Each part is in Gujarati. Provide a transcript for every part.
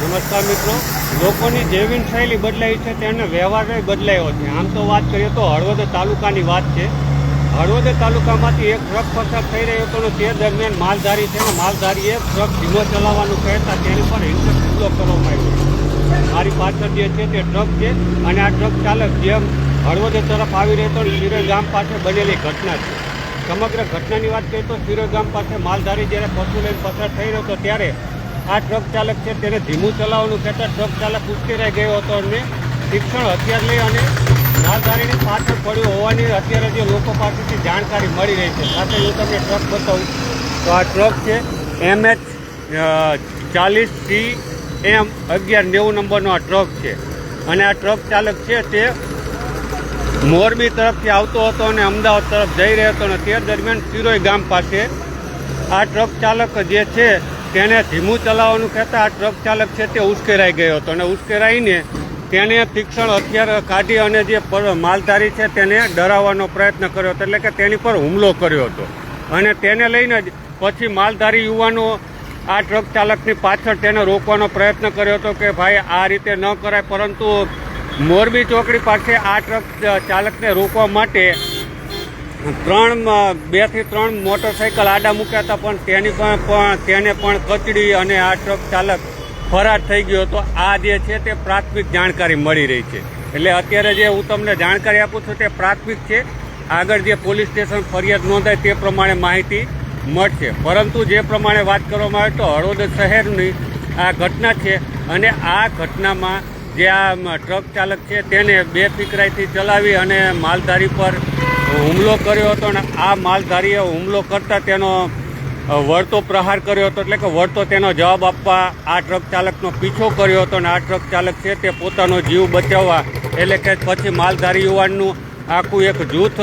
નમસ્કાર મિત્રો, લોકોની જીવનશૈલી બદલાઈ છે તેને વ્યવહાર બદલાયો છે. આમ તો વાત કરીએ તો હળવદ તાલુકાની વાત છે. હળવદ તાલુકામાંથી એક ટ્રક પસાર થઈ રહ્યો હતો. તે દરમિયાન માલધારી છે ને માલધારીએ ટ્રક ધીમો ચલાવવાનું કહેતા તેની પર હિંસક હુમલો કરવામાં આવ્યો. મારી પાછળ જે છે તે ટ્રક છે અને આ ટ્રક ચાલક જેમ હળવદ તરફ આવી રહ્યો હતો. શિરોઈ ગામ પાસે બનેલી ઘટના છે. સમગ્ર ઘટનાની વાત કરીએ તો શિરોઈ ગામ પાસે માલધારી જ્યારે પશુ લઈને પસાર થઈ રહ્યો હતો ત્યારે આ ટ્રક ચાલક છે તેને ધીમું ચલાવવાનું કહેતા ટ્રક ચાલક ઉશ્કેરાઈ ગયો હતો અને તીક્ષ્ણ હથિયાર લઈ અને માલધારીની પાછળ પડ્યો હોવાની અત્યારે જે લોકો પાસેથી જાણકારી મળી રહી છે. સાથે હું તમને ટ્રક બતાવું તો આ ટ્રક છે MH40TM1190 નંબરનો આ ટ્રક છે અને આ ટ્રક ચાલક છે તે મોરબી તરફથી આવતો હતો અને અમદાવાદ તરફ જઈ રહ્યો હતો અને તે દરમિયાન શિરોઈ ગામ પાસે આ ટ્રક ચાલક જે છે તેને ધીમું ચલાવવાનું કહેતા આ ટ્રક ચાલક છે તે ઉશ્કેરાઈ ગયો હતો અને ઉશ્કેરાઈને તેને તીક્ષ્ણ હથિયાર કાઢી અને જે માલધારી છે તેને ડરાવવાનો પ્રયત્ન કર્યો હતો, એટલે કે તેની પર હુમલો કર્યો હતો અને તેને લઈને જ પછી માલધારી યુવાનો આ ટ્રક ચાલકની પાછળ તેને રોકવાનો પ્રયત્ન કર્યો હતો કે ભાઈ આ રીતે ન કરાય. પરંતુ મોરબી ચોકડી પાસે આ ટ્રક ચાલકને રોકવા માટે 2 થી 3 મોટરસાઇકલ આડા મૂક્યા હતા, પણ તેને પણ કચડી અને આ ટ્રક ચાલક ફરાર થઈ ગયો હતો. આ જે છે તે પ્રાથમિક જાણકારી મળી રહી છે. એટલે અત્યારે જે હું તમને જાણકારી આપું છું તે પ્રાથમિક છે. આગળ જે પોલીસ સ્ટેશન ફરિયાદ નોંધાય તે પ્રમાણે માહિતી મળશે. પરંતુ જે પ્રમાણે વાત કરવામાં આવે તો હળવદ શહેરની આ ઘટના છે અને આ ઘટનામાં જે આ ટ્રક ચાલક છે તેને બેફિકરાઈથી ચલાવી અને માલધારી પર હુમલો કર્યો હતો અને આ માલધારીએ હુમલો કરતા તેનો વળતો પ્રહાર કર્યો હતો, એટલે કે વળતો તેનો જવાબ આપવા આ ટ્રક ચાલકનો પીછો કર્યો હતો અને આ ટ્રક ચાલક છે તે પોતાનો જીવ બચાવવા એટલે કે પછી માલધારી યુવાનનું આખું એક જૂથ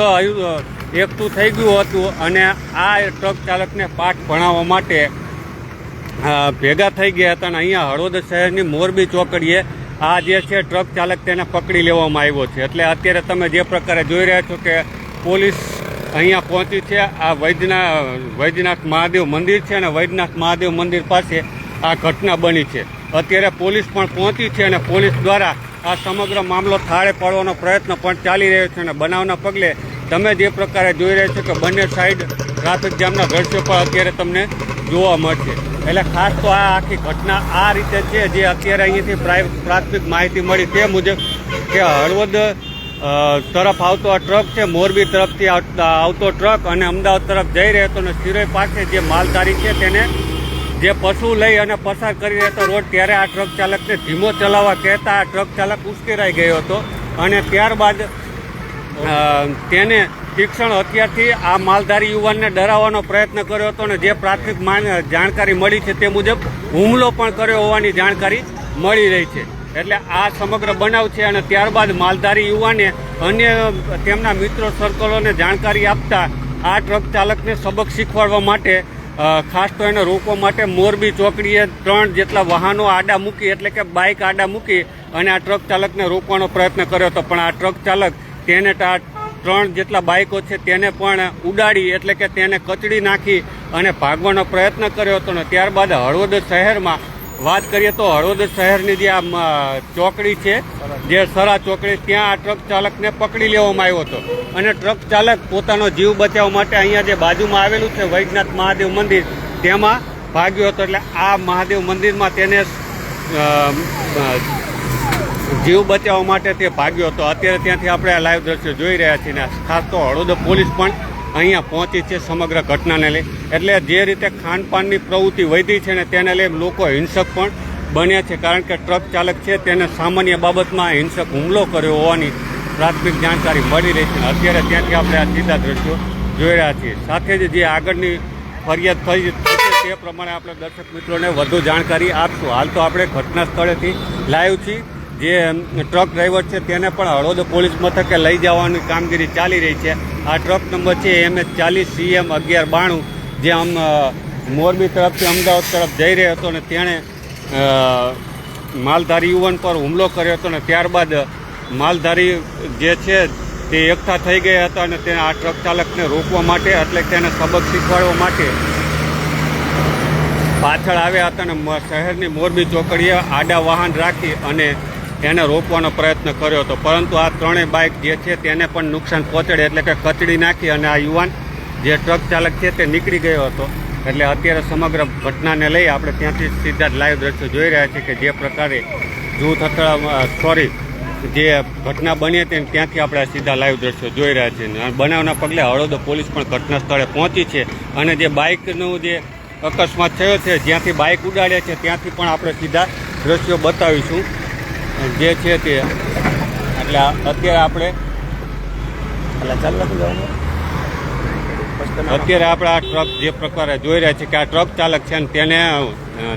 એકઠું થઈ ગયું હતું અને આ ટ્રક ચાલકને પાઠ ભણાવવા માટે ભેગા થઈ ગયા હતા અને અહીંયા હળવદ શહેરની મોરબી ચોકડીએ આ જે છે ટ્રક ચાલક તેને પકડી લેવામાં આવ્યો છે. એટલે અત્યારે તમે જે પ્રકારે જોઈ રહ્યા છો કે પોલીસ અહીંયા પહોંચી છે. આ વૈદ્યનાથ મહાદેવ મંદિર છે અને વૈદ્યનાથ મહાદેવ મંદિર પાસે આ ઘટના બની છે. અત્યારે પોલીસ પણ પહોંચી છે અને પોલીસ દ્વારા આ સમગ્ર મામલો થાળે પાડવાનો પ્રયત્ન પણ ચાલી રહ્યો છે અને બનાવના પગલે તમે જે પ્રકારે જોઈ રહ્યા છો કે બંને સાઈડ ટ્રાફિક જામના દ્રશ્યો પણ અત્યારે તમને જોવા મળશે. એટલે ખાસ તો આ આખી ઘટના આ રીતે છે જે અત્યારે અહીંયાથી પ્રાથમિક માહિતી મળી તે મુજબ કે હળવદ તરફ આવતો આ ટ્રક છે, મોરબી તરફથી આવતો ટ્રક અને અમદાવાદ તરફ જઈ રહ્યો હતો અને શિરોઈ પાસે જે માલધારી છે તેને જે પશુ લઈ અને પસાર કરી રહ્યો હતો રોડ, ત્યારે આ ટ્રક ચાલકને ધીમો ચલાવવા કહેતા આ ટ્રક ચાલક ઉશ્કેરાઈ ગયો હતો અને ત્યારબાદ તેને તીક્ષ્ણ હથિયારથી આ માલધારી યુવાનને ડરાવવાનો પ્રયત્ન કર્યો હતો અને જે પ્રાથમિક જાણકારી મળી છે તે મુજબ હુમલો પણ કર્યો હોવાની જાણકારી મળી રહી છે. એટલે આ સમગ્ર બનાવ છે અને ત્યારબાદ માલધારી યુવાને અન્ય તેમના મિત્રો સર્કલોને જાણકારી આપતા આ ટ્રક ચાલકને સબક શીખવાડવા માટે ખાસ તો એને રોકવા માટે મોરબી ચોકડીએ 3 જેટલા વાહનો આડા મૂકી એટલે કે બાઇક આડા મૂકી અને આ ટ્રક ચાલકને રોકવાનો પ્રયત્ન કર્યો હતો. પણ આ ટ્રક ચાલક તેને 3 જેટલા બાઇકો છે તેને પણ ઉડાડી એટલે કે તેને કચડી નાખી અને ભાગવાનો પ્રયત્ન કર્યો હતો અને ત્યારબાદ હળવદ શહેરમાં વાત કરીએ તો હળવદ શહેરની જે આ ચોકડી છે જે સરા ચોકડી ત્યાં આ ટ્રક ચાલકને પકડી લેવામાં આવ્યો હતો અને ટ્રક ચાલક પોતાનો જીવ બચાવવા માટે અહીંયા જે બાજુમાં આવેલું છે વૈદ્યનાથ મહાદેવ મંદિર તેમાં ભાગ્યો હતો. એટલે આ મહાદેવ મંદિરમાં તેને જીવ બચાવવા માટે તે ભાગ્યો હતો. અત્યારે ત્યાંથી આપણે આ લાઈવ દ્રશ્યો જોઈ રહ્યા છીએ ને ખાસ તો હળવદ પોલીસ પણ અહીંયા પહોંચી છે સમગ્ર ઘટનાને લઈ. એટલે જે રીતે ખાનપાનની પ્રવૃત્તિ વધી છે ને તેને લઈ લોકો હિંસક પણ બન્યા છે, કારણ કે ટ્રક ચાલક છે તેને સામાન્ય બાબતમાં હિંસક હુમલો કર્યો હોવાની પ્રાથમિક જાણકારી મળી રહી છે. અત્યારે ત્યાંથી આપણે આ સીધા દ્રશ્યો જોઈ રહ્યા છીએ. સાથે જ જે આગળની ફરિયાદ થઈ છે તે પ્રમાણે આપણે દર્શક મિત્રોને વધુ જાણકારી આપશું. હાલ તો આપણે ઘટના સ્થળેથી લાઈવ છીએ. જે ટ્રક ડ્રાઈવર છે તેને પણ હળવદ પોલીસ મથકે લઈ જવાની કામગીરી ચાલી રહી છે. આ ટ્રક નંબર છે MH40CM1192 જે મોરબી તરફથી અમદાવાદ તરફ જઈ રહ્યો હતો અને તેણે માલધારી યુવાન પર હુમલો કર્યો હતો અને ત્યારબાદ માલધારી જે છે તે એકઠા થઈ ગયા હતા અને તેને આ ટ્રક ચાલકને રોકવા માટે એટલે તેને સબક શીખવાડવા માટે પાછળ આવ્યા હતા અને શહેરની મોરબી ચોકડીએ આડા વાહન રાખી અને એને રોકવાનો પ્રયત્ન કર્યો હતો, પરંતુ આ ત્રણેય બાઇક જે છે તેને પણ નુકસાન પહોંચાડે એટલે કે કચડી નાખી અને આ યુવાન જે ટ્રક ચાલક છે તે નીકળી ગયો હતો. એટલે અત્યારે સમગ્ર ઘટનાને લઈ આપણે ત્યાંથી સીધા જ લાઈવ દ્રશ્યો જોઈ રહ્યા છીએ કે જે પ્રકારે જૂથ અથડા જે ઘટના બની હતી ત્યાંથી આપણે સીધા લાઈવ દ્રશ્યો જોઈ રહ્યા છીએ. બનાવના પગલે હળવદ પોલીસ પણ ઘટના સ્થળે પહોંચી છે અને જે બાઇકનું જે અકસ્માત થયો છે જ્યાંથી બાઇક ઉડાડ્યા છે ત્યાંથી પણ આપણે સીધા દ્રશ્યો બતાવીશું જે છે તે. એટલે અત્યારે આપણે આ ટ્રક જે પ્રકારે જોઈ રહ્યા છીએ કે આ ટ્રક ચાલક છે અને તેને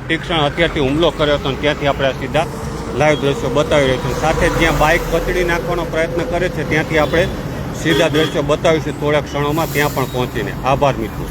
તીક્ષ્ણ હથિયારથી હુમલો કર્યો હતો અને ત્યાંથી આપણે સીધા લાઈવ દ્રશ્યો બતાવી રહ્યા છીએ. સાથે જ જ્યાં બાઇક કચડી નાખવાનો પ્રયત્ન કરે છે ત્યાંથી આપણે સીધા દ્રશ્યો બતાવીશું થોડાક ક્ષણોમાં ત્યાં પણ પહોંચીને. આભાર મિત્રો.